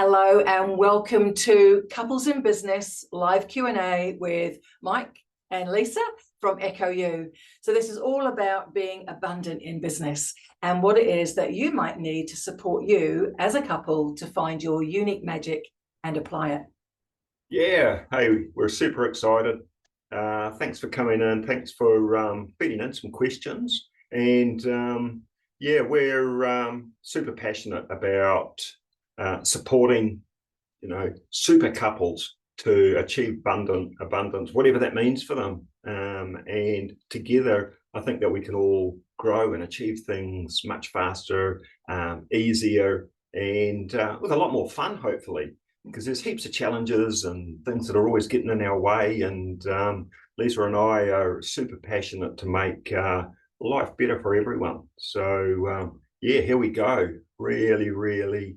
Hello and welcome to Couples in Business live Q&A with Mike and Lisa from Echo You. So this is all about being abundant in business and what it is that you might need to support you as a couple to find your unique magic and apply it. Yeah, hey, we're super excited. Thanks for coming in. Thanks for feeding in some questions. And yeah, we're super passionate about supporting, super couples to achieve abundance, whatever that means for them. And together, I think that we can all grow and achieve things much faster, easier, and with a lot more fun, hopefully, because there's heaps of challenges and things that are always getting in our way. And Lisa and I are super passionate to make life better for everyone. So yeah, here we go. Really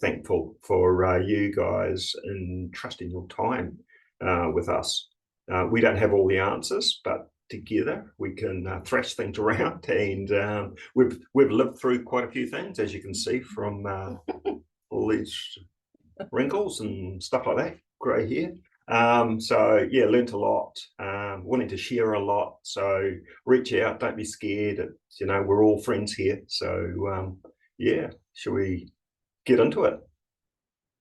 thankful for you guys in trusting your time with us. We don't have all the answers, but together we can thrash things around, and we've lived through quite a few things, as you can see from all these wrinkles and stuff like that, grey hair. So yeah, learnt a lot, wanting to share a lot. So reach out, don't be scared. We're all friends here. So yeah, shall we get into it?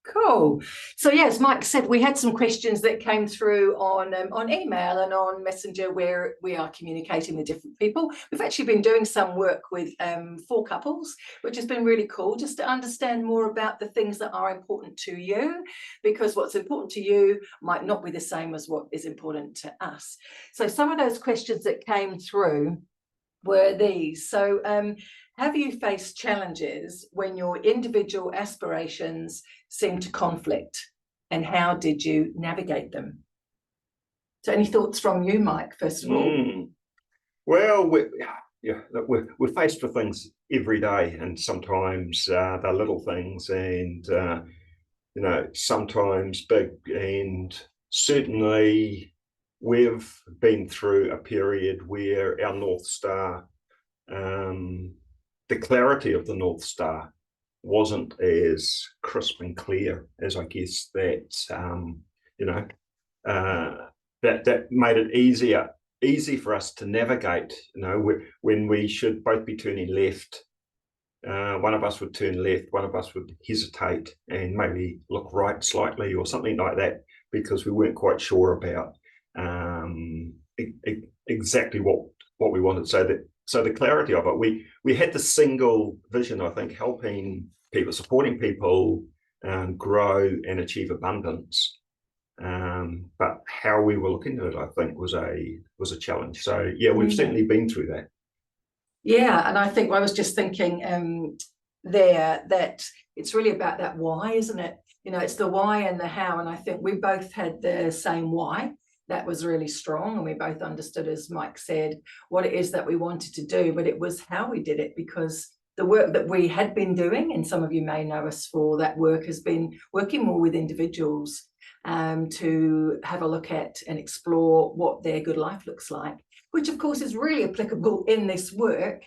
Cool. So yes, Mike said we had some questions that came through on email and on Messenger, where we are communicating with different people. We've actually been doing some work with 4 couples, which has been really cool, just to understand more about the things that are important to you, because what's important to you might not be the same as what is important to us. So some of those questions that came through were these. So have you faced challenges when your individual aspirations seem to conflict, and how did you navigate them? So any thoughts from you, Mike, first of all? Well, we're faced with things every day, and sometimes they're little things, and sometimes big. And certainly we've been through a period where our North Star, the clarity of the North Star wasn't as crisp and clear as I guess that that made it easy for us to navigate. When we should both be turning left, one of us would turn left, one of us would hesitate and maybe look right slightly or something like that, because we weren't quite sure about exactly what we wanted. So the clarity of it, we had the single vision, I think, helping people, supporting people grow and achieve abundance. But how we were looking at it, I think, was a challenge. So yeah, we've certainly been through that. Yeah, and I think I was just thinking there that it's really about that why, isn't it? It's the why and the how, and I think we both had the same why. That was really strong, and we both understood, as Mike said, what it is that we wanted to do, but it was how we did it, because the work that we had been doing, and some of you may know us for that work, has been working more with individuals to have a look at and explore what their good life looks like, which of course is really applicable in this work.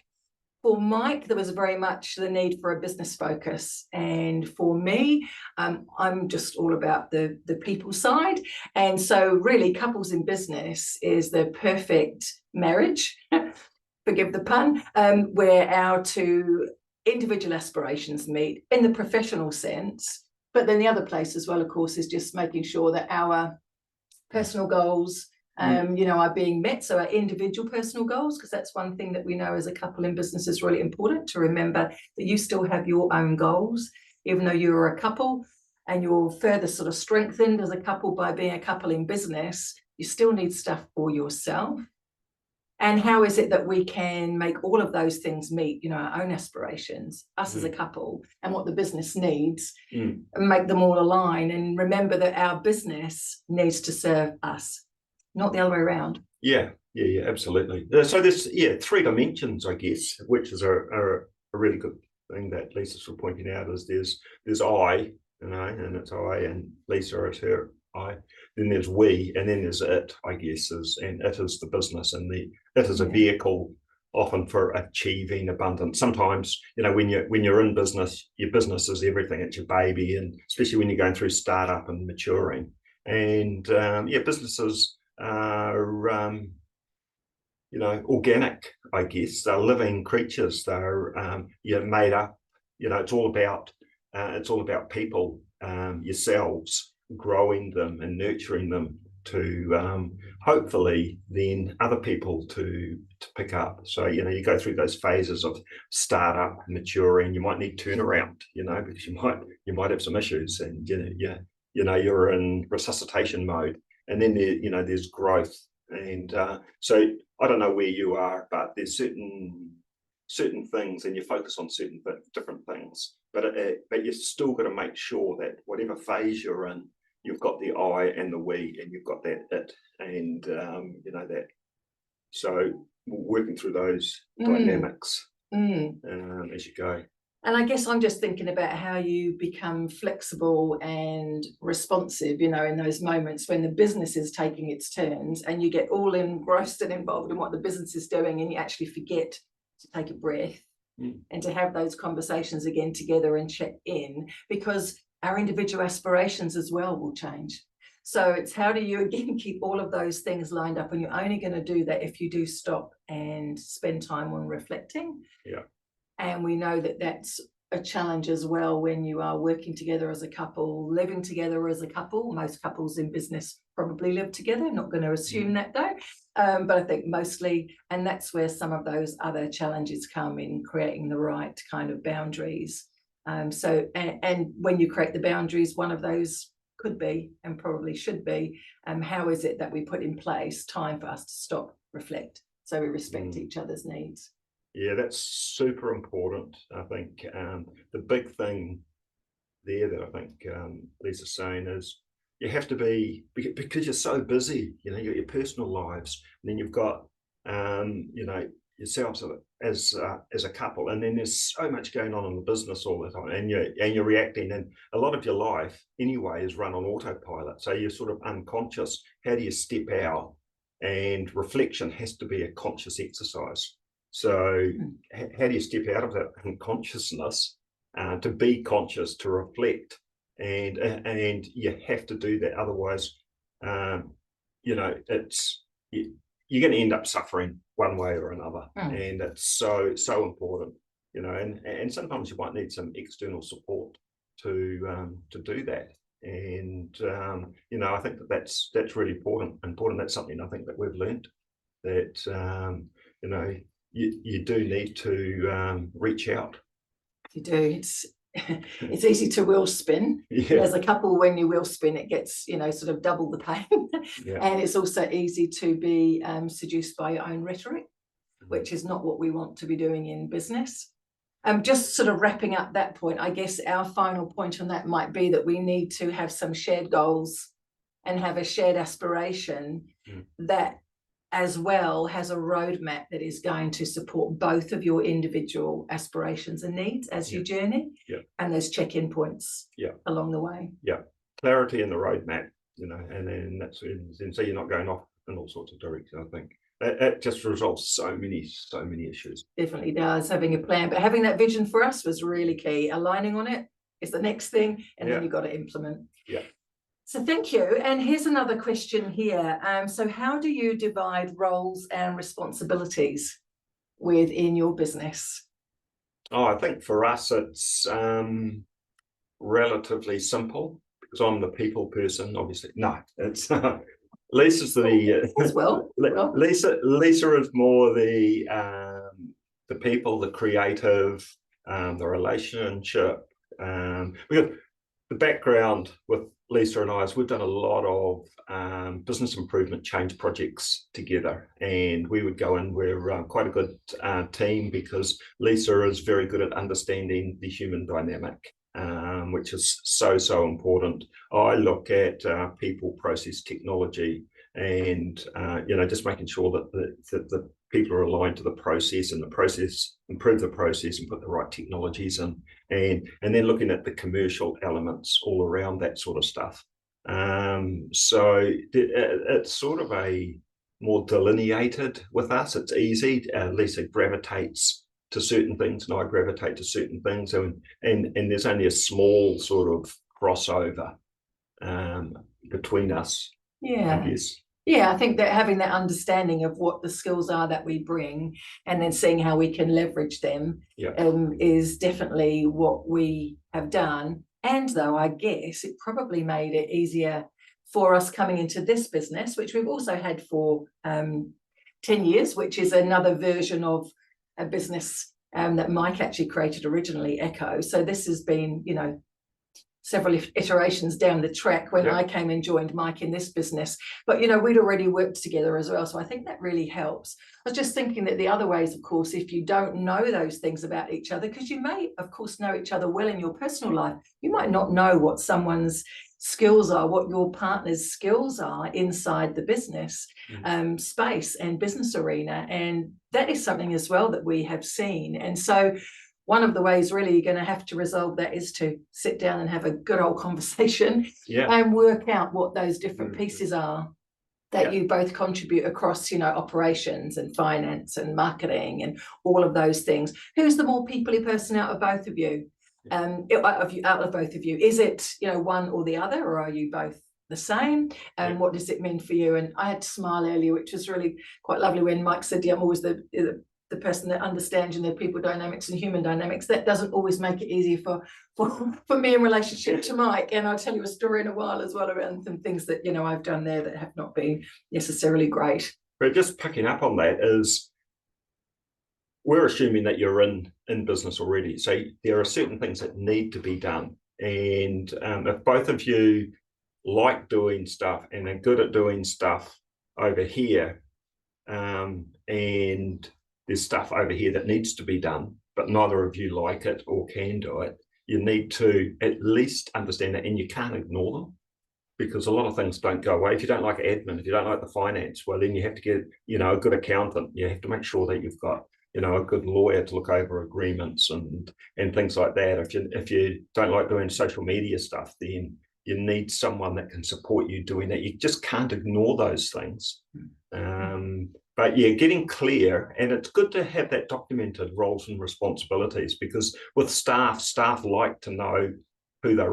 For Mike, there was very much the need for a business focus. And for me, I'm just all about the people side. And so really, Couples in Business is the perfect marriage, forgive the pun, where our 2 individual aspirations meet in the professional sense. But then the other place as well, of course, is just making sure that our personal goals are being met. So our individual personal goals, because that's one thing that we know as a couple in business is really important, to remember that you still have your own goals, even though you're a couple, and you're further sort of strengthened as a couple by being a couple in business. You still need stuff for yourself. And how is it that we can make all of those things meet, our own aspirations, us as a couple, and what the business needs, and make them all align, and remember that our business needs to serve us, not the other way around. Yeah, absolutely. So there's 3 dimensions, I guess, which is a really good thing that Lisa's pointing out. Is there's I, and it's I, and Lisa is her I. Then there's we, and then there's it, I guess, and it is the business, and it is a vehicle often for achieving abundance. Sometimes, when you're in business, your business is everything. It's your baby, and especially when you're going through startup and maturing. And businesses are organic, I guess. They're living creatures. They're made up. It's all about people, yourselves, growing them and nurturing them to hopefully then other people to pick up. So you go through those phases of startup, maturing. You might need turnaround, because you might have some issues, and you're in resuscitation mode, and then there's growth. And so I don't know where you are, but there's certain things, and you focus on certain different things, but you still got to make sure that whatever phase you're in, you've got the I and the we, and you've got that it, and that. So working through those dynamics as you go. And I guess I'm just thinking about how you become flexible and responsive, in those moments when the business is taking its turns and you get all engrossed and involved in what the business is doing, and you actually forget to take a breath and to have those conversations again together and check in, because our individual aspirations as well will change. So it's how do you again keep all of those things lined up, and you're only going to do that if you do stop and spend time on reflecting. Yeah. And we know that that's a challenge as well when you are working together as a couple, living together as a couple. Most couples in business probably live together, not going to assume that though, but I think mostly, and that's where some of those other challenges come in, creating the right kind of boundaries. And when you create the boundaries, one of those could be, and probably should be, how is it that we put in place time for us to stop, reflect, so we respect each other's needs. Yeah, that's super important. I think the big thing there that I think Lisa's saying is you have to be, because you're so busy, you've got your personal lives, and then you've got, yourselves as a couple, and then there's so much going on in the business all the time, and you're reacting, and a lot of your life anyway is run on autopilot, so you're sort of unconscious. How do you step out? And reflection has to be a conscious exercise. So how do you step out of that unconsciousness to be conscious, to reflect, and you have to do that, otherwise it's you're going to end up suffering one way or another. And it's so important, and sometimes you might need some external support to do that. And I think that's really important. That's something I think that we've learned, that you do need to reach out. You do. It's easy to wheel spin. Yeah. As a couple, when you wheel spin, it gets sort of double the pain. Yeah. And it's also easy to be seduced by your own rhetoric, which is not what we want to be doing in business. Just sort of wrapping up that point, I guess our final point on that might be that we need to have some shared goals and have a shared aspiration that as well has a roadmap that is going to support both of your individual aspirations and needs as you journey, and those check-in points along the way. Yeah, clarity in the roadmap, and then that's and so you're not going off in all sorts of directions. I think it just resolves so many issues. Definitely does, having a plan, but having that vision for us was really key. Aligning on it is the next thing, and then you've got to implement. Yeah. So thank you. And here's another question here. So how do you divide roles and responsibilities within your business? I think for us it's relatively simple, because I'm the people person, obviously. No, it's Lisa's the as well. Lisa is more the people, the creative, the relationship. Because the background with Lisa and I is we've done a lot of business improvement change projects together, and we would go in. We're quite a good team, because Lisa is very good at understanding the human dynamic, which is so important. I look at people, process, technology, and just making sure that the people are aligned to the process, and the process, improve the process and put the right technologies in, and then looking at the commercial elements all around that sort of stuff. So it's sort of a more delineated with us. It's easy. Lisa gravitates to certain things and I gravitate to certain things, and there's only a small sort of crossover between us, Yeah. I guess. Yeah, I think that having that understanding of what the skills are that we bring and then seeing how we can leverage them is definitely what we have done. And though I guess it probably made it easier for us coming into this business, which we've also had for 10 years, which is another version of a business that Mike actually created originally, Echo. So this has been, you know, several iterations down the track when I came and joined Mike in this business. But, you know, we'd already worked together as well. So I think that really helps. I was just thinking that the other ways, of course, if you don't know those things about each other, because you may, of course, know each other well in your personal life, you might not know what someone's skills are, what your partner's skills are inside the business space and business arena. And that is something as well that we have seen. And so one of the ways really you're going to have to resolve that is to sit down and have a good old conversation and work out what those different pieces are that you both contribute across, you know, operations and finance and marketing and all of those things. Who's the more people-y person out of both of you? Out of both of you, is it, you know, one or the other, or are you both the same? And what does it mean for you? And I had to smile earlier, which was really quite lovely when Mike said, I'm always the person that understands, you know, people dynamics and human dynamics. That doesn't always make it easier for me in relationship to Mike. And I'll tell you a story in a while as well around some things that, you know, I've done there that have not been necessarily great. But just picking up on that is, we're assuming that you're in business already. So there are certain things that need to be done. And if both of you like doing stuff and are good at doing stuff over here, and there's stuff over here that needs to be done, but neither of you like it or can do it, you need to at least understand that, and you can't ignore them, because a lot of things don't go away. If you don't like admin, if you don't like the finance, well, then you have to get, you know, a good accountant. You have to make sure that you've got, you know, a good lawyer to look over agreements and things like that. If you don't like doing social media stuff, then you need someone that can support you doing that. You just can't ignore those things. But yeah, getting clear, and it's good to have that documented roles and responsibilities, because with staff like to know who they're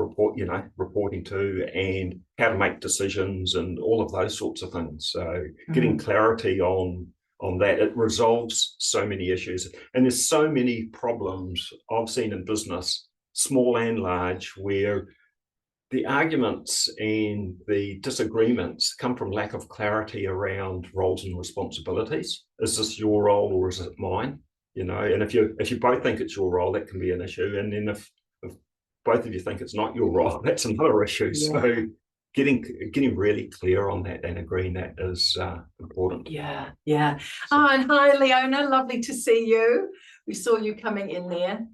reporting to and how to make decisions and all of those sorts of things. So getting clarity on that, it resolves so many issues. And there's so many problems I've seen in business, small and large, where the arguments and the disagreements come from lack of clarity around roles and responsibilities. Is this your role or is it mine? You know, and if you both think it's your role, that can be an issue. And then if both of you think it's not your role, that's another issue. Yeah. So getting really clear on that and agreeing that is important. Yeah. Oh, and hi, Leona, lovely to see you. We saw you coming in there.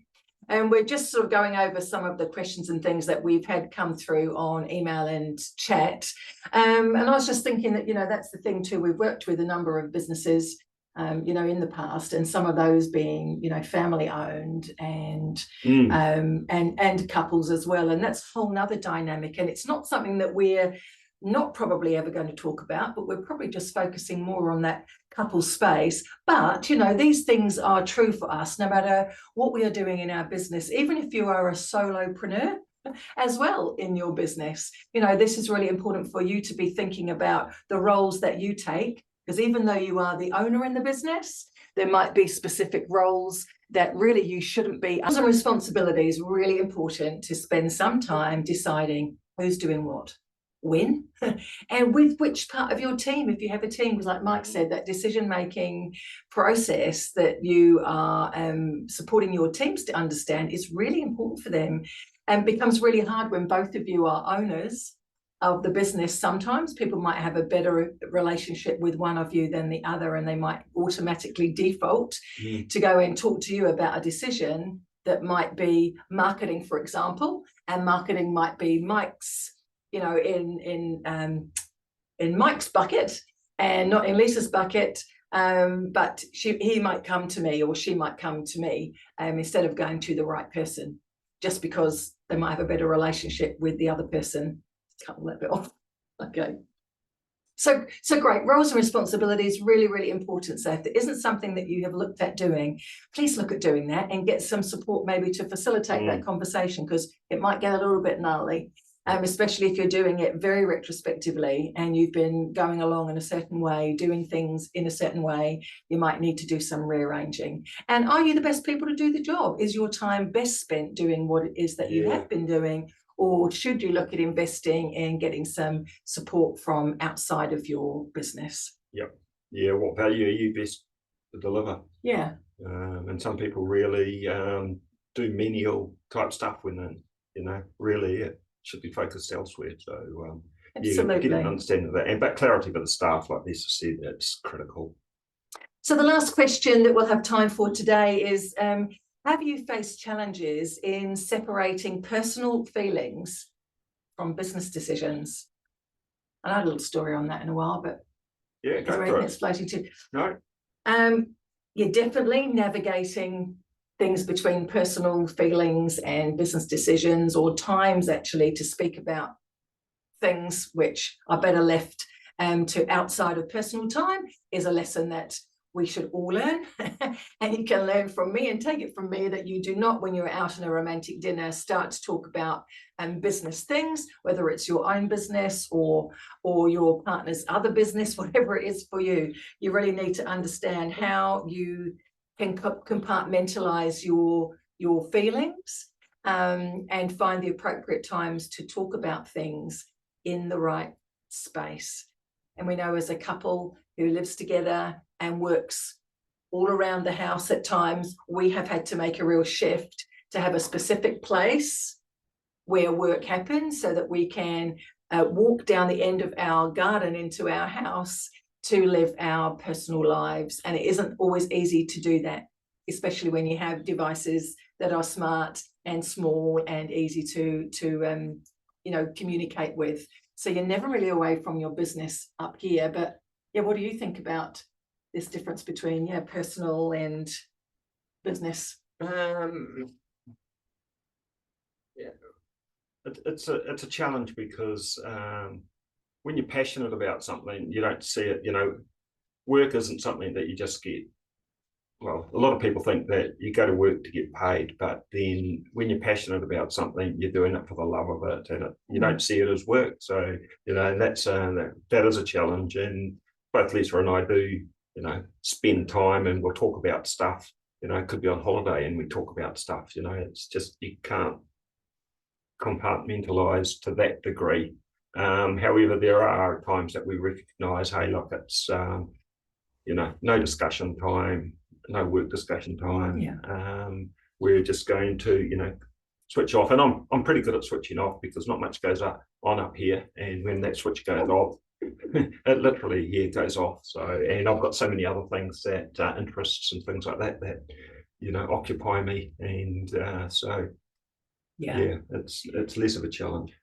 And we're just sort of going over some of the questions and things that we've had come through on email and chat. And I was just thinking that, you know, that's the thing too. We've worked with a number of businesses, you know, in the past, and some of those being, you know, family owned and couples as well. And that's a whole nother dynamic. And it's not something that we're not probably ever going to talk about, but we're probably just focusing more on that couple space. But, you know, these things are true for us, no matter what we are doing in our business, even if you are a solopreneur as well in your business. You know, this is really important for you to be thinking about the roles that you take, because even though you are the owner in the business, there might be specific roles that really you shouldn't be. Some responsibilities, really important to spend some time deciding who's doing what, when, and with which part of your team. If you have a team, because like Mike said, that decision-making process that you are supporting your teams to understand is really important for them, and becomes really hard when both of you are owners of the business. Sometimes people might have a better relationship with one of you than the other, and they might automatically default to go and talk to you about a decision that might be marketing, for example, and marketing might be Mike's, you know, in Mike's bucket and not in Lisa's bucket, but he might come to me, or she might come to me instead of going to the right person, just because they might have a better relationship with the other person. Cut that bit off. Okay. So great. Roles and responsibilities, really, really important. So if there isn't something that you have looked at doing, please look at doing that and get some support maybe to facilitate that conversation, because it might get a little bit gnarly, especially if you're doing it very retrospectively and you've been going along in a certain way, doing things in a certain way. You might need to do some rearranging. And are you the best people to do the job? Is your time best spent doing what it is that you have been doing? Or should you look at investing and getting some support from outside of your business? Yep. Yeah. What value are you best to deliver? Yeah. And some people really do menial type stuff when they, really it should be focused elsewhere. So absolutely, get an understanding of that, but clarity for the staff, like Lisa said, that's critical. So the last question that we'll have time for today is, have you faced challenges in separating personal feelings from business decisions? I have a little story on that in a while, but yeah, go for it. It's floating too. No. You're definitely navigating things between personal feelings and business decisions, or times actually to speak about things which are better left to outside of personal time, is a lesson that we should all learn. And you can learn from me and take it from me that you do not, when you're out on a romantic dinner, start to talk about business things, whether it's your own business or your partner's other business, whatever it is for you. You really need to understand how you can compartmentalize your feelings and find the appropriate times to talk about things in the right space. And we know, as a couple who lives together and works all around the house at times, we have had to make a real shift to have a specific place where work happens, so that we can walk down the end of our garden into our house to live our personal lives. And it isn't always easy to do that, especially when you have devices that are smart and small and easy to communicate with. So you're never really away from your business up here. But yeah, what do you think about this difference between personal and business? It's a challenge, because when you're passionate about something, you don't see it. Work isn't something that you just get. Well, a lot of people think that you go to work to get paid, but then when you're passionate about something, you're doing it for the love of it, and you don't see it as work. So that's that is a challenge. And both Lisa and I do spend time, and we'll talk about stuff. It could be on holiday and we talk about stuff. It's just, you can't compartmentalize to that degree. However, there are times that we recognize, hey, look, it's no discussion time, no work discussion time. We're just going to switch off. And I'm pretty good at switching off, because not much goes on up here, and when that switch goes off, it literally goes off. So, and I've got so many other things, that interests and things like that occupy me, and it's less of a challenge.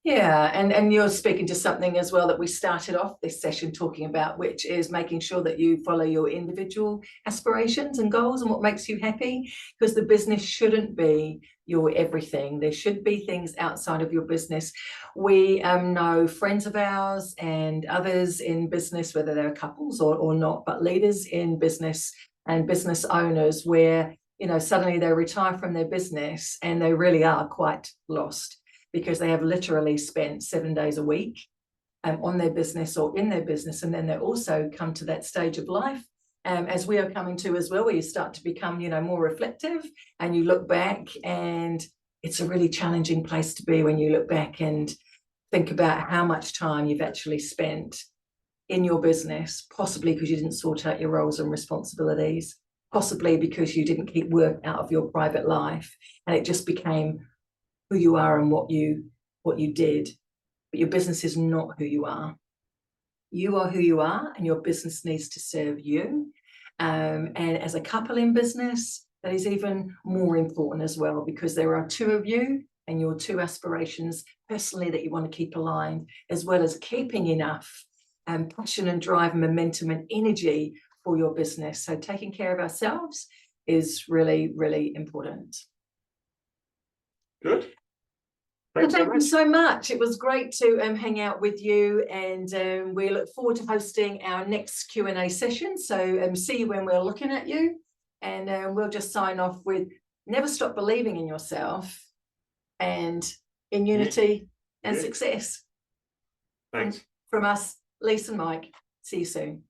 Yeah, and you're speaking to something as well that we started off this session talking about, which is making sure that you follow your individual aspirations and goals and what makes you happy, because the business shouldn't be your everything. There should be things outside of your business. We know friends of ours and others in business, whether they're couples or not, but leaders in business and business owners, where suddenly they retire from their business and they really are quite lost, because they have literally spent 7 days a week on their business or in their business. And then they also come to that stage of life, as we are coming to as well, where you start to become, more reflective, and you look back, and it's a really challenging place to be when you look back and think about how much time you've actually spent in your business, possibly because you didn't sort out your roles and responsibilities, possibly because you didn't keep work out of your private life, and it just became who you are and what you did. But your business is not who you are. You are who you are, and your business needs to serve you. And as a couple in business, that is even more important as well, because there are two of you and your two aspirations personally that you want to keep aligned, as well as keeping enough passion and drive and momentum and energy for your business. So taking care of ourselves is really, really important. Good. Thanks so Thank you much. so much. It was great to hang out with you, and we look forward to hosting our next Q&A session. So see you when we're looking at you, and we'll just sign off with never stop believing in yourself and in unity and Yeah. success. Thanks. From us, Lisa and Mike. See you soon.